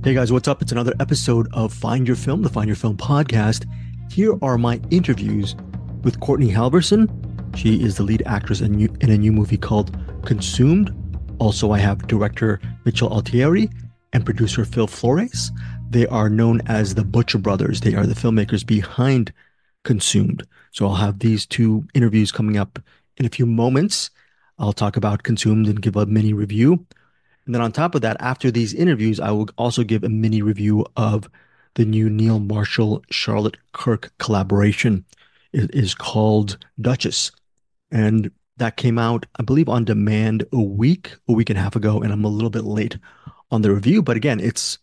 Hey guys, what's up? It's another episode of Find Your Film, the Find Your Film podcast. Here are my interviews with Courtney Halverson. She is the lead actress in a new movie called Consumed. Also, I have director Mitchell Altieri and producer Phil Flores. They are known as the Butcher Brothers. They are the filmmakers behind Consumed. So I'll have these two interviews coming up in a few moments. I'll talk about Consumed and give a mini review. And then on top of that, after these interviews, I will also give a mini review of the new Neil Marshall Charlotte Kirk collaboration. It is called Duchess. And that came out, I believe, on demand a week and a half ago. And I'm a little bit late on the review. But again, it's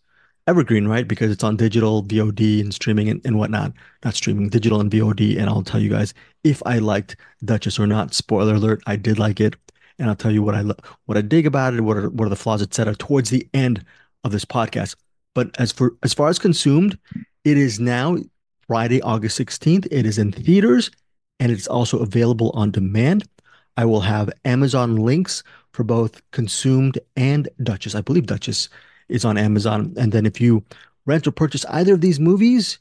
evergreen, right? Because it's on digital, VOD, and streaming and whatnot. Not streaming, digital and VOD. And I'll tell you guys if I liked Duchess or not. Spoiler alert, I did like it. And I'll tell you what I dig about it, what are the flaws, etc. towards the end of this podcast. But as far as Consumed, it is now Friday, August 16th. It is in theaters and it's also available on demand. I will have Amazon links for both Consumed and Duchess. I believe Duchess is on Amazon. And then if you rent or purchase either of these movies,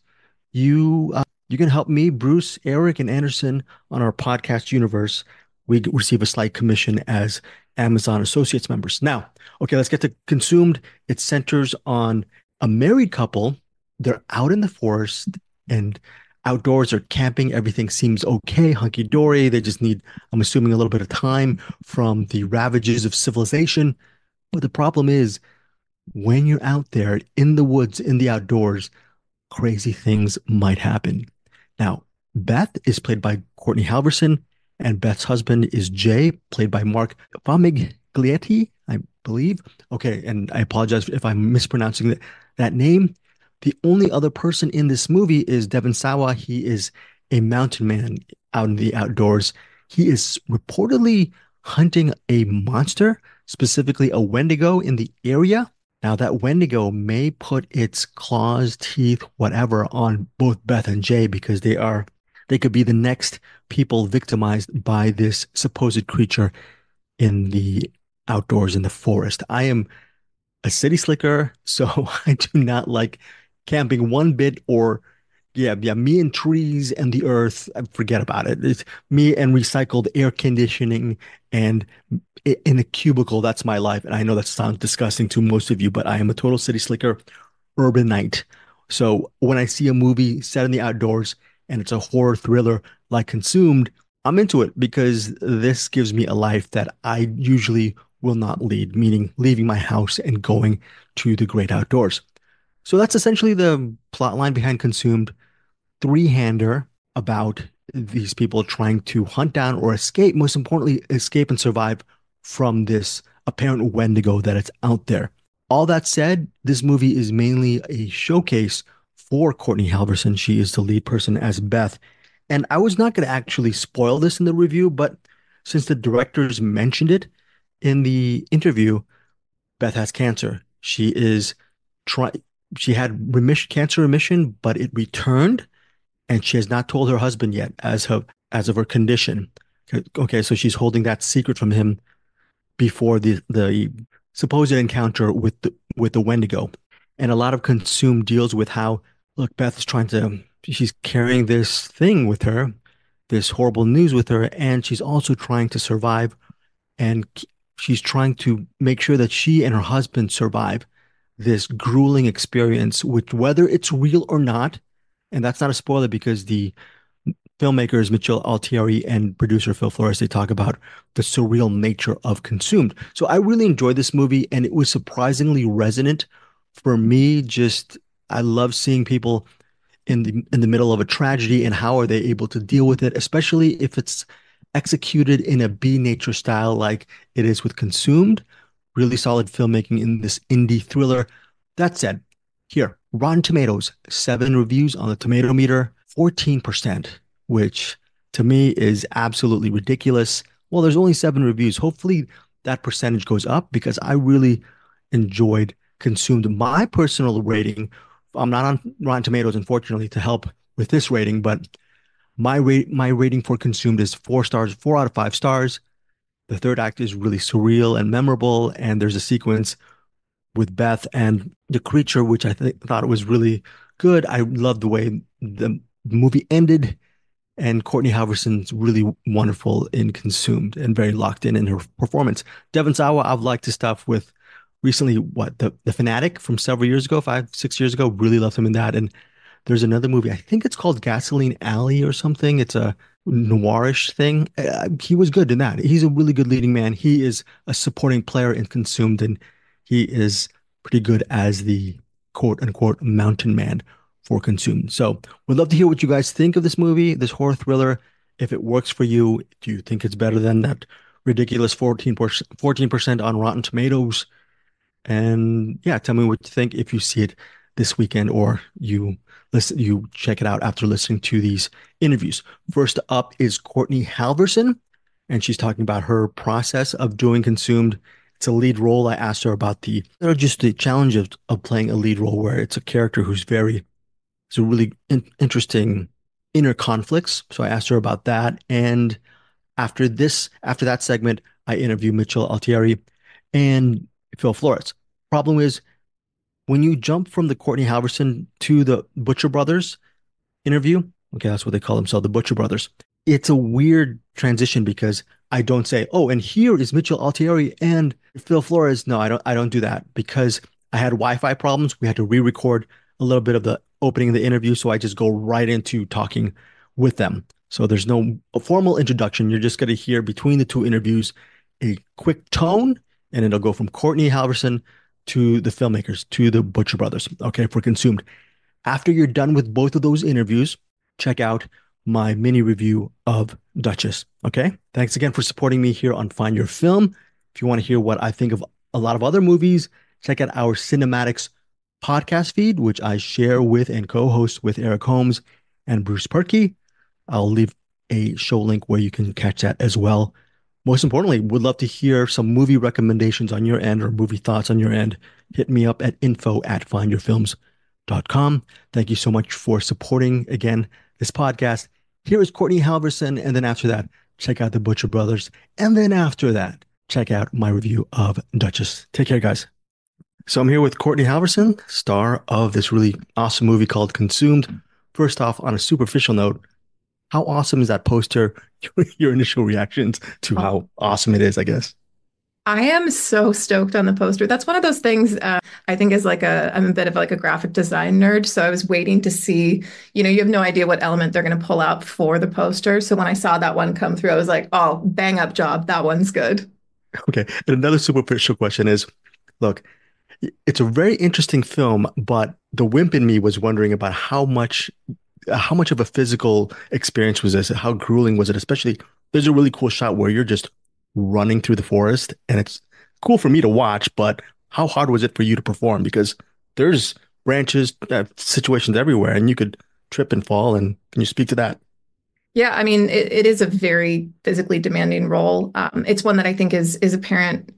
you can help me, Bruce, Eric, and Anderson on our podcast universe. We receive a slight commission as Amazon Associates members. Now, okay, let's get to Consumed. It centers on a married couple. They're out in the forest and outdoors are camping. Everything seems okay, hunky-dory. They just need, I'm assuming, a little bit of time from the ravages of civilization. But the problem is, when you're out there in the woods, in the outdoors, crazy things might happen. Now, Beth is played by Courtney Halverson, and Beth's husband is Jay, played by Mark Famiglietti, I believe. Okay, and I apologize if I'm mispronouncing that name. The only other person in this movie is Devon Sawa. He is a mountain man out in the outdoors. He is reportedly hunting a monster, specifically a Wendigo in the area. Now, that Wendigo may put its claws, teeth, whatever, on both Beth and Jay because they could be the next people victimized by this supposed creature in the outdoors in the forest. I am a city slicker, so I do not like camping one bit or me and trees and the earth, forget about it. It's me and recycled air conditioning and in a cubicle. That's my life. And I know that sounds disgusting to most of you, but I am a total city slicker, urbanite. So when I see a movie set in the outdoors and it's a horror thriller like Consumed, I'm into it because this gives me a life that I usually will not lead, meaning leaving my house and going to the great outdoors. So that's essentially the plot line behind Consumed. Three-hander about these people trying to hunt down or escape, most importantly, escape and survive from this apparent Wendigo that it's out there. All that said, this movie is mainly a showcase for Courtney Halverson. She is the lead person as Beth. And I was not going to actually spoil this in the review, but since the directors mentioned it in the interview, Beth has cancer. She had cancer remission, but it returned, and she has not told her husband yet as of her condition. Okay, so she's holding that secret from him before the supposed encounter with the Wendigo. And a lot of Consumed deals with how, look, Beth is she's carrying this thing with her, this horrible news with her, and she's also trying to survive, and she's trying to make sure that she and her husband survive this grueling experience, which, whether it's real or not, and that's not a spoiler because the filmmakers, Mitchell Altieri and producer Phil Flores, they talk about the surreal nature of Consumed. So I really enjoyed this movie, and it was surprisingly resonant for me. I love seeing people in the middle of a tragedy and how are they able to deal with it, especially if it's executed in a B nature style like it is with Consumed. Really solid filmmaking in this indie thriller. That said, here, Rotten Tomatoes, 7 reviews on the tomato meter, 14%, which to me is absolutely ridiculous. Well, there's only 7 reviews. Hopefully that percentage goes up because I really enjoyed Consumed. My personal rating, I'm not on Rotten Tomatoes, unfortunately, to help with this rating, but my rating for Consumed is 4 stars, 4 out of 5 stars. The third act is really surreal and memorable, and there's a sequence with Beth and the creature, which thought was really good. I loved the way the movie ended, and Courtney Halverson's really wonderful in Consumed and very locked in her performance. Devon Sawa, I've liked his stuff with recently, what, the Fanatic from several years ago, 5, 6 years ago. Really loved him in that. And there's another movie, I think it's called Gasoline Alley or something. It's a noirish thing. He was good in that. He's a really good leading man. He is a supporting player in Consumed, and he is pretty good as the quote unquote mountain man for Consumed. So we'd love to hear what you guys think of this movie, this horror thriller. If it works for you, do you think it's better than that ridiculous 14% on Rotten Tomatoes? And yeah, tell me what you think if you see it this weekend or you check it out after listening to these interviews. First up is Courtney Halverson, and she's talking about her process of doing Consumed. It's a lead role. I asked her about just the challenge of playing a lead role where it's a character it's a really interesting inner conflicts. So I asked her about that. And after that segment, I interview Mitchell Altieri and Phil Flores. Problem is, when you jump from the Courtney Halverson to the Butcher Brothers interview, okay, that's what they call themselves, the Butcher Brothers. It's a weird transition because I don't say, "Oh, and here is Mitchell Altieri and Phil Flores." No, I don't do that because I had Wi-Fi problems. We had to re-record a little bit of the opening of the interview, so I just go right into talking with them. So there's no a formal introduction. You're just going to hear between the two interviews a quick tone, and it'll go from Courtney Halverson to the filmmakers, to the Butcher Brothers, okay, for Consumed. After you're done with both of those interviews, check out my mini review of Duchess. Okay. Thanks again for supporting me here on Find Your Film. If you want to hear what I think of a lot of other movies, check out our Cinematics podcast feed, which I share with and co-host with Eric Holmes and Bruce Perkey. I'll leave a show link where you can catch that as well. Most importantly, would love to hear some movie recommendations on your end or movie thoughts on your end. Hit me up at info@findyourfilms.com. Thank you so much for supporting, again, this podcast. Here is Courtney Halverson. And then after that, check out the Butcher Brothers. And then after that, check out my review of Duchess. Take care, guys. So I'm here with Courtney Halverson, star of this really awesome movie called Consumed. First off, on a superficial note, how awesome is that poster? Your initial reactions to how awesome it is, I guess. I am so stoked on the poster. That's one of those things I think is I'm a bit of like a graphic design nerd. So I was waiting to see, you have no idea what element they're going to pull out for the poster. So when I saw that one come through, I was like, oh, bang up job. That one's good. Okay. And another superficial question is, look, it's a very interesting film, but the wimp in me was wondering about how much of a physical experience was this? How grueling was it? Especially, there's a really cool shot where you're just running through the forest, and it's cool for me to watch, but how hard was it for you to perform? Because there's branches, situations everywhere, and you could trip and fall. And can you speak to that? Yeah, I mean, it is a very physically demanding role. It's one that I think is apparent,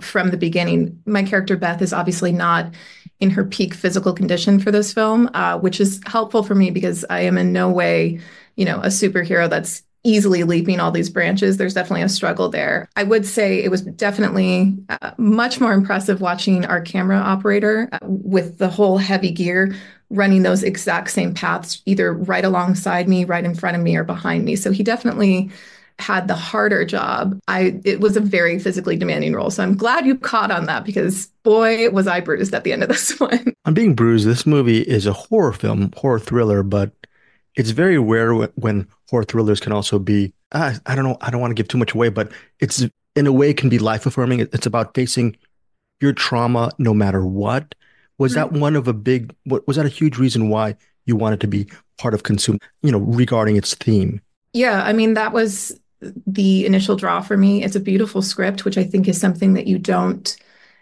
from the beginning. My character Beth is obviously not in her peak physical condition for this film, which is helpful for me because I am in no way, a superhero that's easily leaping all these branches. There's definitely a struggle there. I would say it was definitely much more impressive watching our camera operator with the whole heavy gear running those exact same paths, either right alongside me, right in front of me, or behind me. So he definitely had the harder job. It was a very physically demanding role. So I'm glad you caught on that because boy, was I bruised at the end of this one. I'm being bruised. This movie is a horror film, horror thriller, but it's very rare when horror thrillers can also be, I don't know, I don't want to give too much away, but it's in a way can be life affirming. It's about facing your trauma no matter what. Was that was that a huge reason why you wanted to be part of Consume, regarding its theme? Yeah, I mean, that was the initial draw for me. It's a beautiful script, which I think is something that you don't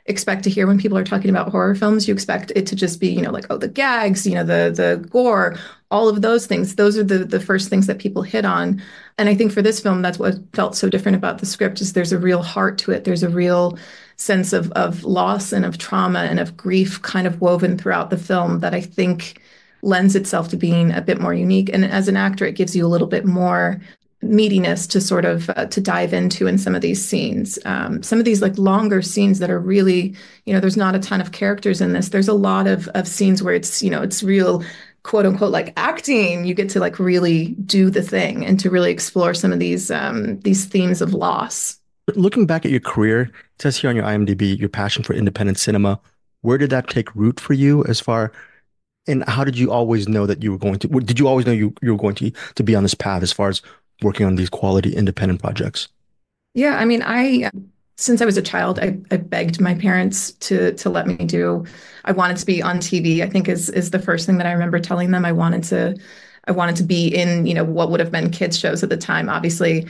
expect to hear when people are talking about horror films. You expect it to just be, like, oh, the gags, the gore, all of those things. Those are the first things that people hit on. And I think for this film, that's what felt so different about the script is there's a real heart to it. There's a real sense of loss and of trauma and of grief kind of woven throughout the film that I think lends itself to being a bit more unique. And as an actor, it gives you a little bit more meatiness to sort of to dive into in some of these scenes. Some of these like longer scenes that are really, there's not a ton of characters in this. There's a lot of scenes where it's, it's real quote unquote like acting. You get to like really do the thing and to really explore some of these themes of loss. Looking back at your career, it says here on your IMDb, your passion for independent cinema. Where did that take root for you and how did you always know that you were going to, did you always know you were going to be on this path as far as working on these quality independent projects? Yeah, I mean, since I was a child, I begged my parents to let me do. I wanted to be on TV. I think is the first thing that I remember telling them. I wanted to be in, what would have been kids shows at the time. Obviously,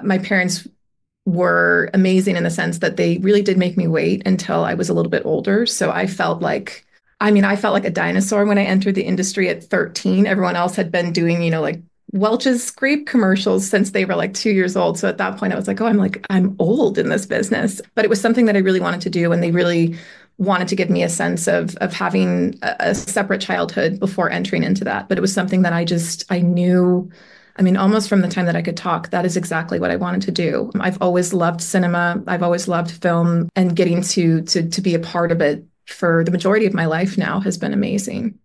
my parents were amazing in the sense that they really did make me wait until I was a little bit older. So I felt like a dinosaur when I entered the industry at 13. Everyone else had been doing, like Welch's grape commercials since they were like 2 years old. So at that point I was like, oh, I'm old in this business. But it was something that I really wanted to do. And they really wanted to give me a sense of having a separate childhood before entering into that. But it was something that I knew, almost from the time that I could talk, that is exactly what I wanted to do. I've always loved cinema. I've always loved film, and getting to be a part of it for the majority of my life now has been amazing.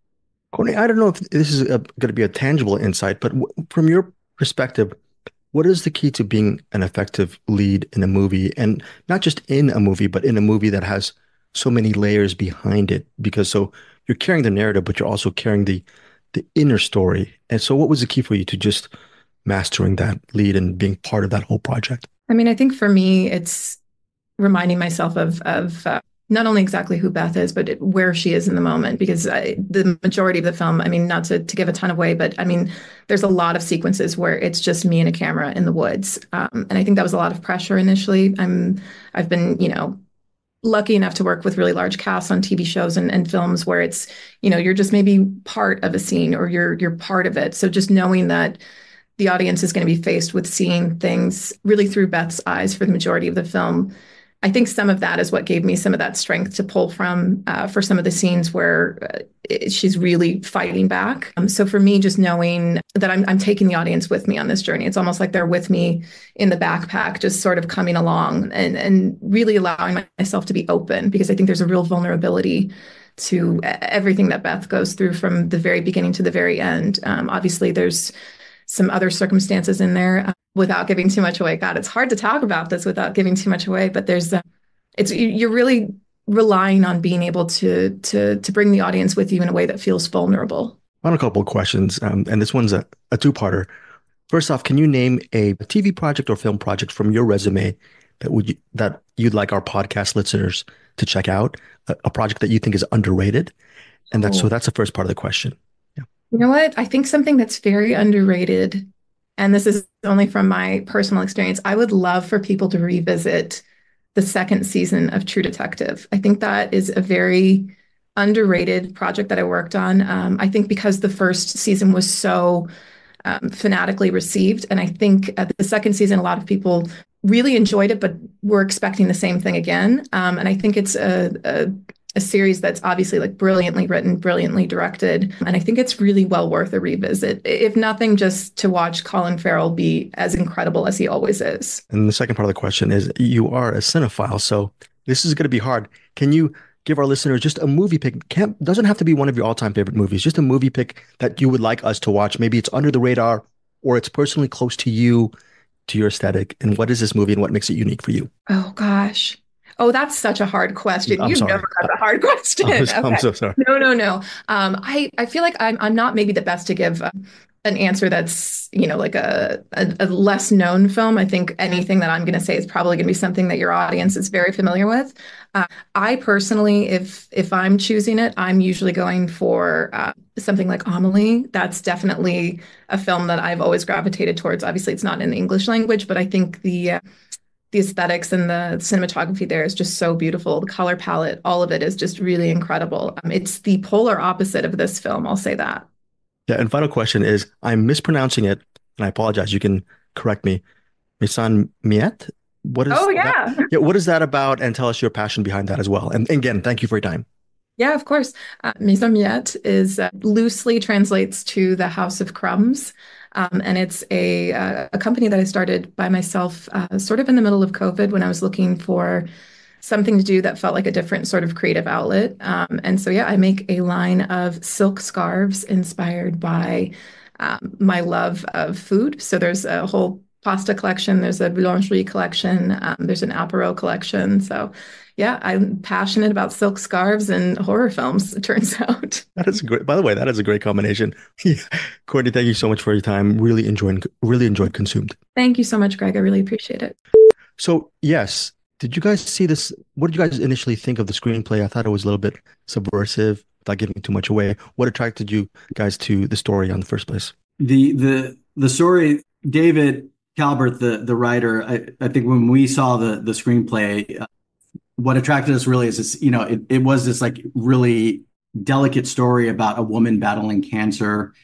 Courtney, I don't know if this is going to be a tangible insight, but from your perspective, what is the key to being an effective lead in a movie? And not just in a movie, but in a movie that has so many layers behind it? Because so you're carrying the narrative, but you're also carrying the inner story. And so what was the key for you to just mastering that lead and being part of that whole project? I think for me, it's reminding myself of not only exactly who Beth is, but where she is in the moment. Because the majority of the film, not to give a ton away, but there's a lot of sequences where it's just me and a camera in the woods. And I think that was a lot of pressure initially. I've been, lucky enough to work with really large casts on TV shows and films where it's, you're just maybe part of a scene or you're part of it. So just knowing that the audience is going to be faced with seeing things really through Beth's eyes for the majority of the film. I think some of that is what gave me some of that strength to pull from for some of the scenes where she's really fighting back. So for me, just knowing that I'm taking the audience with me on this journey, it's almost like they're with me in the backpack, just sort of coming along and really allowing myself to be open, because I think there's a real vulnerability to everything that Beth goes through from the very beginning to the very end. Obviously, there's some other circumstances in there without giving too much away. God, it's hard to talk about this without giving too much away, but you're really relying on being able to bring the audience with you in a way that feels vulnerable. On a couple of questions, and this one's a two-parter. First off, can you name a TV project or film project from your resume that you'd like our podcast listeners to check out? A project that you think is underrated? And that's the first part of the question. You know what? I think something that's very underrated, and this is only from my personal experience, I would love for people to revisit the second season of True Detective. I think that is a very underrated project that I worked on. I think because the first season was so fanatically received, and I think the second season, a lot of people really enjoyed it, but were expecting the same thing again. And I think it's a series that's obviously like brilliantly written, brilliantly directed. And I think it's really well worth a revisit, if nothing, just to watch Colin Farrell be as incredible as he always is. And the second part of the question is, you are a cinephile, so this is going to be hard. Can you give our listeners just a movie pick? Doesn't have to be one of your all-time favorite movies, just a movie pick that you would like us to watch. Maybe it's under the radar or it's personally close to you, to your aesthetic. And what is this movie and what makes it unique for you? Oh, gosh. Oh, that's such a hard question. I'm You sorry. never got a hard question. I'm so sorry. No. I feel like I'm not maybe the best to give an answer that's, like a less known film. I think anything that I'm going to say is probably going to be something that your audience is very familiar with. I personally, if I'm choosing it, I'm usually going for something like Amelie. That's definitely a film that I've always gravitated towards. Obviously, it's not in the English language, but I think the aesthetics and the cinematography there is just so beautiful. The color palette, all of it is just really incredible. It's the polar opposite of this film, I'll say that. Yeah, and final question is, I'm mispronouncing it, and I apologize. You can correct me. Misan Miet? What is yeah. Yeah, what is that about? And tell us your passion behind that as well. And again, thank you for your time. Yeah, of course. Maison Miette is loosely translates to the House of Crumbs. And it's a company that I started by myself, sort of in the middle of COVID when I was looking for something to do that felt like a different sort of creative outlet. And so, yeah, I make a line of silk scarves inspired by my love of food. So there's a whole pasta collection, there's a boulangerie collection, there's an apéro collection. So, yeah, I'm passionate about silk scarves and horror films, it turns out. That is great. By the way, that is a great combination. Yeah. Courtney, thank you so much for your time. Really enjoyed Consumed. Thank you so much, Greg. I really appreciate it. So, yes, did you guys see this? What did you guys initially think of the screenplay? I thought it was a little bit subversive, without giving too much away. What attracted you guys to the story in the first place? The story, David Calvert, the writer, I think when we saw the screenplay, what attracted us really is this, it was this like really delicate story about a woman battling cancer,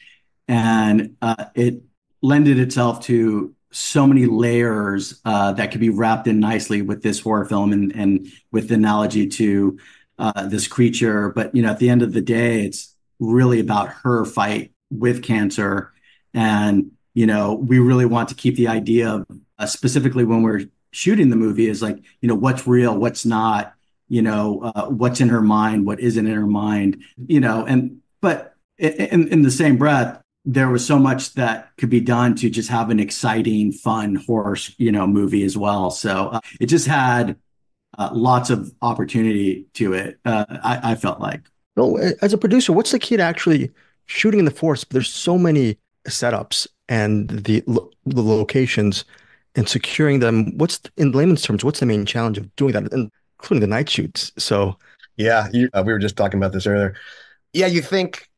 and it lended itself to so many layers that could be wrapped in nicely with this horror film and with the analogy to this creature. But at the end of the day, it's really about her fight with cancer, and we really want to keep the idea of specifically when we're shooting the movie is like, what's real, what's not, what's in her mind, what isn't in her mind, but in the same breath, there was so much that could be done to just have an exciting, fun horror, movie as well. So it just had lots of opportunity to it. I felt like. No, as a producer, what's the key to actually shooting in the forest? There's so many setups and the locations and securing them. In layman's terms, what's the main challenge of doing that, including the night shoots? So, yeah, we were just talking about this earlier. Yeah, you think,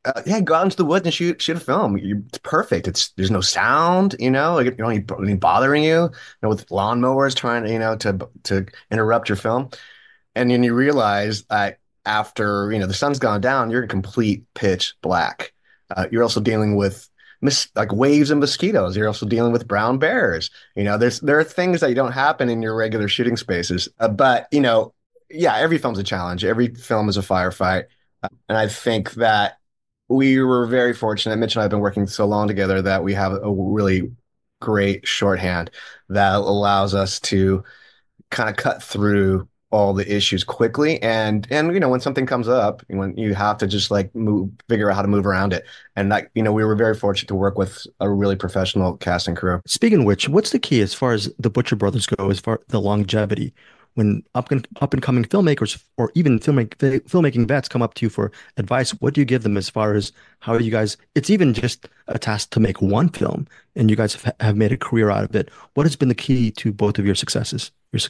go out into the woods and shoot a film. It's perfect. There's no sound, like you're only bothering you, with lawnmowers trying to interrupt your film, and then you realize that after the sun's gone down, you're in complete pitch black. You're also dealing with like waves and mosquitoes. You're also dealing with brown bears. There are things that don't happen in your regular shooting spaces. But yeah, every film's a challenge. Every film is a firefight. And I think that we were very fortunate. Mitch and I have been working so long together that we have a really great shorthand that allows us to kind of cut through all the issues quickly. And when something comes up, when you have to just like figure out how to move around it. And that, we were very fortunate to work with a really professional cast and crew. Speaking of which, what's the key as far as the Butcher Brothers go, as far the longevity? When up and coming filmmakers or even filmmaking vets come up to you for advice, what do you give them as far as how you guys, it's even just a task to make one film and you guys have made a career out of it. What has been the key to both of your success? As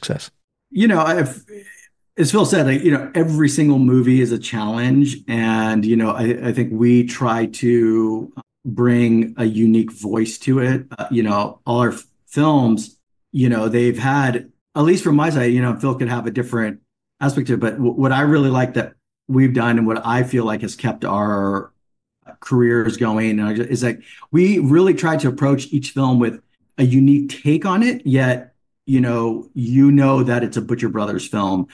Phil said, every single movie is a challenge. And, I think we try to bring a unique voice to it. All our films, they've had, at least from my side, Phil could have a different aspect to it. But what I really like that we've done and what I feel like has kept our careers going is like we really try to approach each film with a unique take on it, yet, that it's a Butcher Brothers film.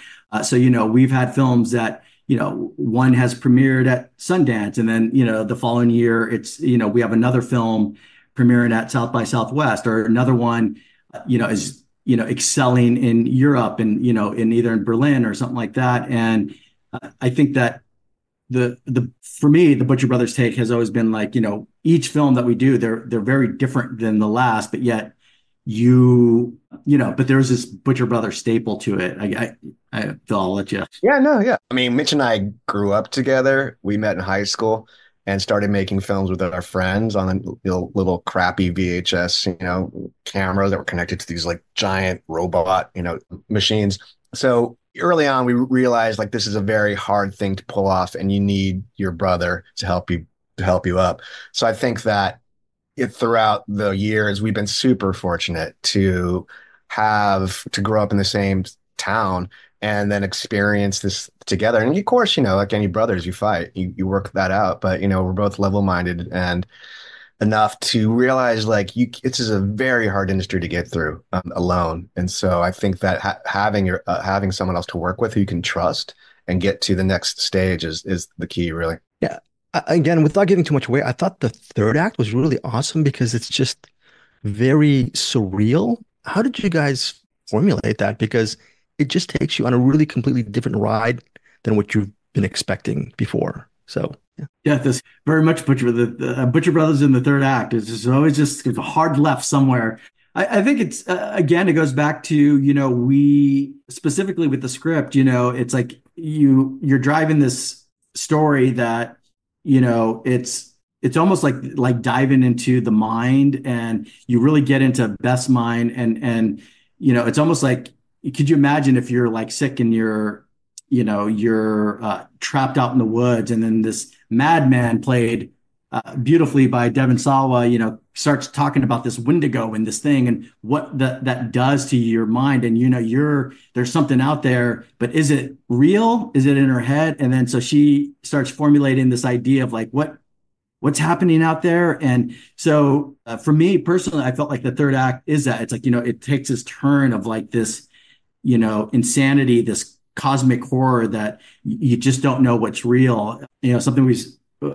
So, we've had films that, one has premiered at Sundance and then, the following year it's, we have another film premiering at South by Southwest, or another one, is excelling in Europe and, in either in Berlin or something like that. And I think that for me, the Butcher Brothers take has always been like, each film that we do, they're very different than the last, but yet but there's this Butcher Brothers staple to it. Phil, I'll let you. Yeah, no, yeah. I mean, Mitch and I grew up together. We met in high school and started making films with our friends on little crappy VHS, cameras that were connected to these like giant robot, machines. So early on, we realized like this is a very hard thing to pull off, and you need your brother to help you up. So I think that throughout the years, we've been super fortunate to grow up in the same town and then experience this together. And of course, like any brothers, you fight, you work that out. But, we're both level-minded and enough to realize like this is a very hard industry to get through alone. And so I think that having someone else to work with who you can trust and get to the next stage is the key, really. Yeah. Again, without giving too much away, I thought the third act was really awesome because it's just very surreal. How did you guys formulate that? Because it just takes you on a really completely different ride than what you've been expecting before. So, yeah. Yeah, this very much the Butcher Brothers in the third act is just always just a hard left somewhere. I think it's again, it goes back to, we specifically with the script, it's like you're driving this story that, it's almost like diving into the mind, and you really get into Beth's mind, and it's almost like, could you imagine if you're like sick and you're trapped out in the woods, and then this madman played beautifully by Devon Sawa, starts talking about this Wendigo and this thing and what that does to your mind. And, there's something out there, but is it real? Is it in her head? And then so she starts formulating this idea of like, what's happening out there. And so for me personally, I felt like the third act is that it's like, it takes this turn of like this, insanity, this cosmic horror that you just don't know what's real. Something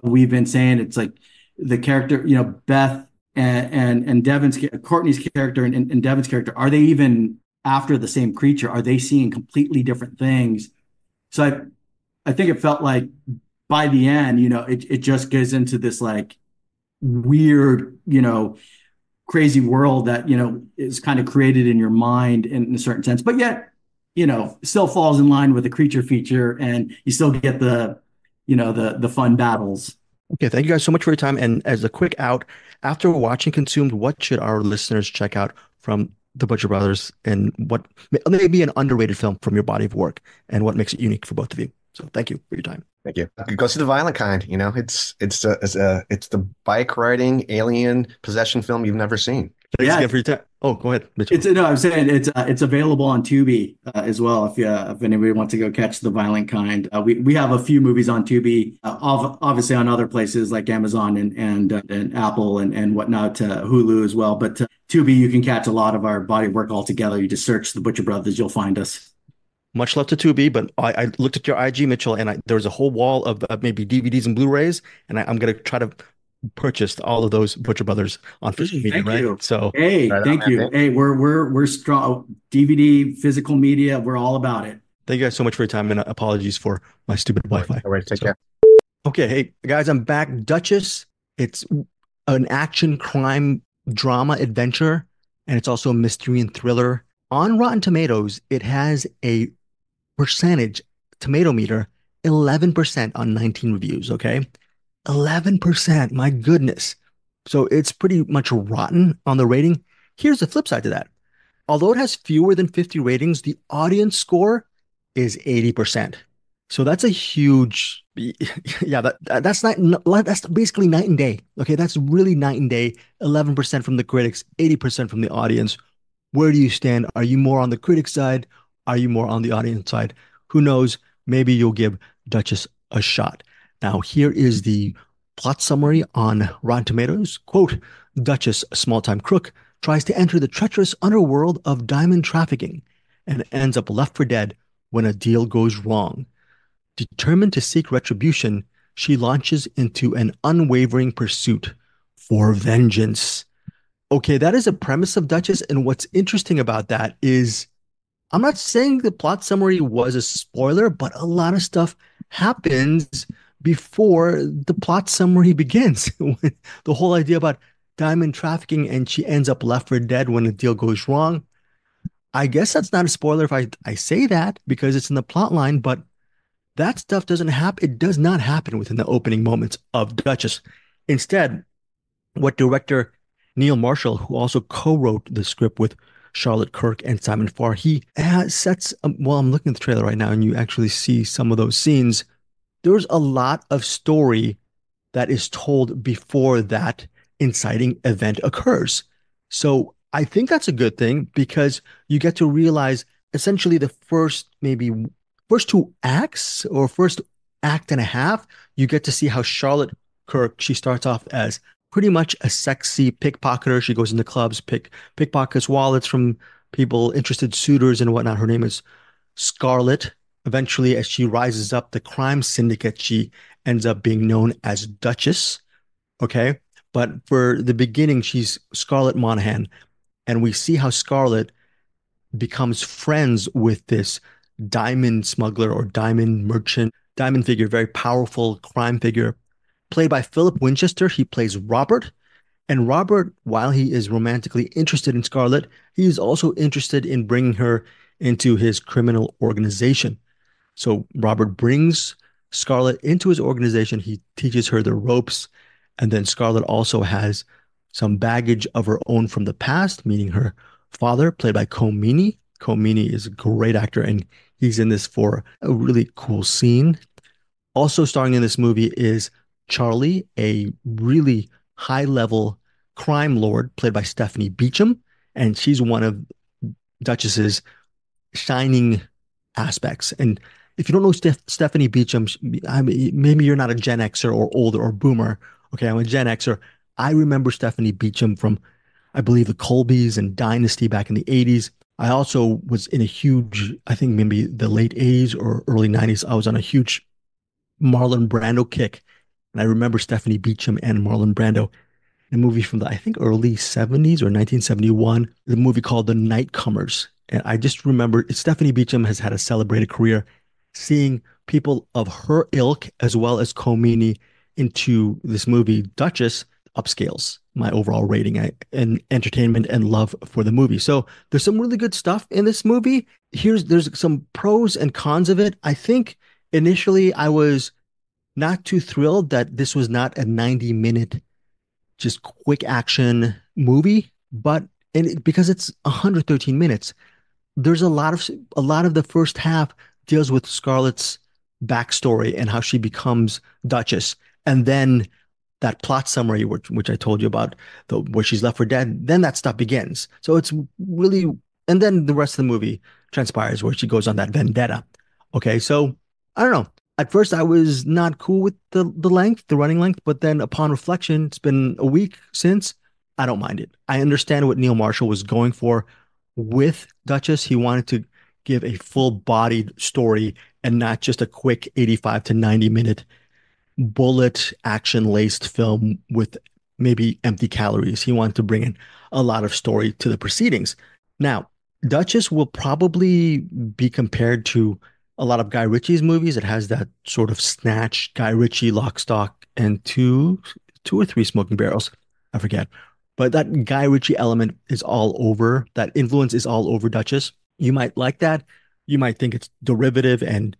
we've been saying, it's like the character, Beth and Courtney's character and Devon's character, are they even after the same creature? Are they seeing completely different things? So I think it felt like by the end, it just goes into this like weird, crazy world that, is kind of created in your mind in a certain sense, but yet, still falls in line with the creature feature, and you still get the fun battles. Okay, thank you guys so much for your time. And as a quick out, after watching Consumed, what should our listeners check out from the Butcher Brothers, and what may be an underrated film from your body of work, and what makes it unique for both of you? So thank you for your time. Thank you. Go see The Violent Kind. It's the bike riding alien possession film you've never seen. Thanks again for your time. Oh, go ahead, Mitchell. I'm saying it's available on Tubi as well. If anybody wants to go catch The Violent Kind, we have a few movies on Tubi, obviously on other places like Amazon and Apple and whatnot, Hulu as well. But Tubi, you can catch a lot of our body work all together. You just search The Butcher Brothers, you'll find us. Much love to Tubi, but I looked at your IG, Mitchell, and there was a whole wall of maybe DVDs and Blu-rays, and I'm going to try to purchase all of those Butcher Brothers on physical media, right? You. So, thank you. Hey, we're strong. DVD, physical media, we're all about it. Thank you guys so much for your time, and apologies for my stupid Wi-Fi. All right, take care. Okay, hey guys, I'm back. Duchess. It's an action crime drama adventure, and it's also a mystery and thriller. On Rotten Tomatoes, it has a percentage tomato meter 11% on 19 reviews. Okay, 11%, my goodness. So it's pretty much rotten on the rating. Here's the flip side to that. Although it has fewer than 50 ratings, the audience score is 80%. So that's a huge, that's basically night and day. Okay, that's really night and day. 11% from the critics, 80% from the audience. Where do you stand? Are you more on the critic side? Are you more on the audience side? Who knows? Maybe you'll give Duchess a shot. Now, here is the plot summary on Rotten Tomatoes. Quote, Duchess, a small-time crook, tries to enter the treacherous underworld of diamond trafficking and ends up left for dead when a deal goes wrong. Determined to seek retribution, she launches into an unwavering pursuit for vengeance. Okay, that is a premise of Duchess, and what's interesting about that is I'm not saying the plot summary was a spoiler, but a lot of stuff happens before the plot summary begins. The whole idea about diamond trafficking and she ends up left for dead when the deal goes wrong. I guess that's not a spoiler if I say that because it's in the plot line, but that stuff doesn't happen. It does not happen within the opening moments of Duchess. Instead, what director Neil Marshall, who also co-wrote the script with Charlotte Kirk and Simon Farr, he sets, well, I'm looking at the trailer right now and you actually see some of those scenes. There's a lot of story that is told before that inciting event occurs. So I think that's a good thing because you get to realize essentially the first two acts or first act and a half, you get to see how Charlotte Kirk, she starts off as pretty much a sexy pickpocketer. She goes into clubs, pickpockets wallets from people, interested suitors and whatnot. Her name is Scarlett. Eventually, as she rises up the crime syndicate, she ends up being known as Duchess. Okay. But for the beginning, she's Scarlett Monahan. And we see how Scarlett becomes friends with this diamond smuggler or diamond merchant, diamond figure, very powerful crime figure, played by Philip Winchester. He plays Robert. And Robert, while he is romantically interested in Scarlett, he is also interested in bringing her into his criminal organization. So Robert brings Scarlett into his organization. He teaches her the ropes. And then Scarlett also has some baggage of her own from the past, meaning her father, played by Comini. Comini is a great actor, and he's in this for a really cool scene. Also starring in this movie is Charlie, a really high-level crime lord, played by Stephanie Beacham, and she's one of Duchess's shining aspects. And if you don't know Stephanie Beacham, I mean, maybe you're not a Gen Xer or older or boomer. Okay, I'm a Gen Xer. I remember Stephanie Beacham from, I believe, the Colbys and Dynasty back in the 80s. I also was in a huge, I think maybe the late 80s or early 90s, I was on a huge Marlon Brando kick. And I remember Stephanie Beacham and Marlon Brando in a movie from the, I think, early 70s or 1971, the movie called The Nightcomers. And I just remember Stephanie Beacham has had a celebrated career. Seeing people of her ilk as well as Comini into this movie, Duchess, upscales my overall rating and entertainment and love for the movie. So there's some really good stuff in this movie. There's some pros and cons of it. I think initially I was not too thrilled that this was not a 90-minute just quick action movie, but because it's 113 minutes, there's a lot of the first half deals with Scarlett's backstory and how she becomes Duchess, and then that plot summary, which I told you about, where she's left for dead. Then that stuff begins. So it's really, and then the rest of the movie transpires where she goes on that vendetta. Okay, so I don't know. At first, I was not cool with the length, the running length, but then upon reflection, it's been a week since. I don't mind it. I understand what Neil Marshall was going for with Duchess. He wanted to give a full-bodied story and not just a quick 85 to 90-minute bullet action-laced film with maybe empty calories. He wanted to bring in a lot of story to the proceedings. Now, Duchess will probably be compared to a lot of Guy Ritchie's movies. It has that sort of snatch Guy Ritchie Lock, Stock, and two or three Smoking Barrels. I forget. But that Guy Ritchie element is all over. That influence is all over Duchess. You might like that. You might think it's derivative and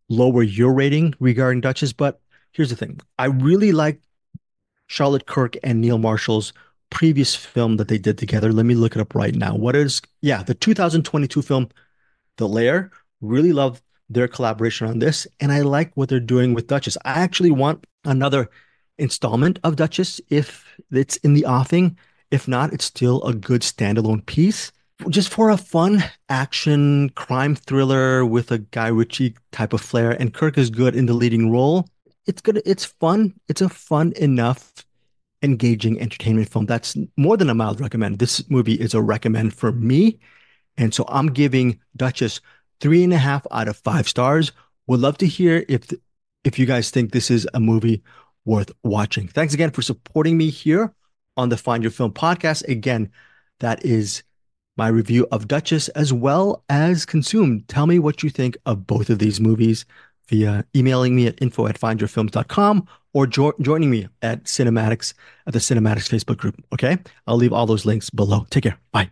lower your rating regarding Duchess. But here's the thing. I really like Charlotte Kirk and Neil Marshall's previous film that they did together. Let me look it up right now. The 2022 film, The Lair. Really love their collaboration on this. And I like what they're doing with Duchess. I actually want another installment of Duchess if it's in the offing. If not, it's still a good standalone piece. Just for a fun action crime thriller with a Guy Ritchie type of flair. And Kirk is good in the leading role. It's good. It's fun. It's a fun enough, engaging entertainment film. That's more than a mild recommend. This movie is a recommend for me. And so I'm giving Duchess 3.5 out of 5 stars. Would love to hear if you guys think this is a movie worth watching. Thanks again for supporting me here on the Find Your Film podcast. Again, that is my review of Duchess as well as Consumed. Tell me what you think of both of these movies via emailing me at info@findyourfilms.com or joining me at the Cinematics Facebook group. Okay? I'll leave all those links below. Take care. Bye.